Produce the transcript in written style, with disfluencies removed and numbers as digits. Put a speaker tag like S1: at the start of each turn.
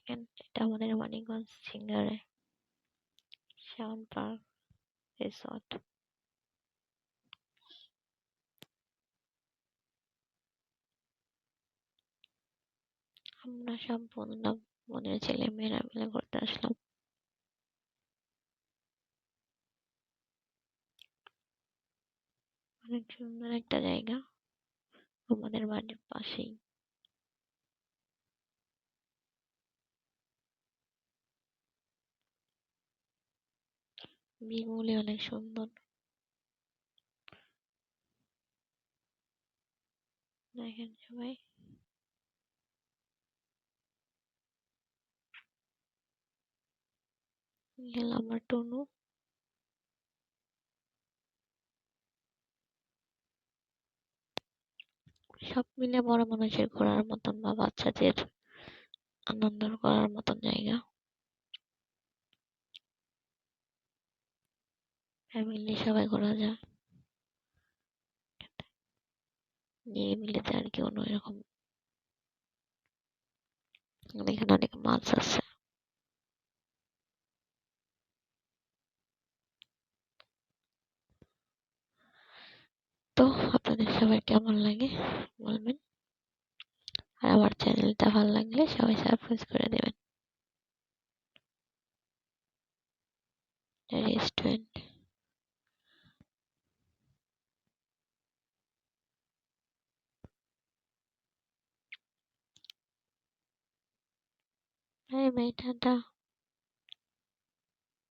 S1: এটা আমাদের Manikganj সিঙ্গারে Shaon park resort. আমরা সব বন্ধুরা বোনের ছেলে মেয়েরা মিলে ঘুরতে আসলাম। অনেক সুন্দর একটা জায়গা, আমাদের বাড়ির পাশেই। ভিউগুলি অনেক সুন্দর, দেখেন সবাই। গেল আমার টুনু। সব মিলে বড় মানুষের ঘোরার মতন বা বাচ্চাদের আনন্দ করার মতন জায়গা। ফ্যামিলি সবাই ঘোরা যায় নিরিবিলিতে আর কি অন্যরকম। এখানে অনেক মাছ আছে। তো আপনাদের সবার কেমন লাগে বলবেন, আর আমার চ্যানেলটা ভালো লাগলে সবাই সাবস্ক্রাইব করে দেবেন। রেস্টুরেন্ট। Bye bye, tata.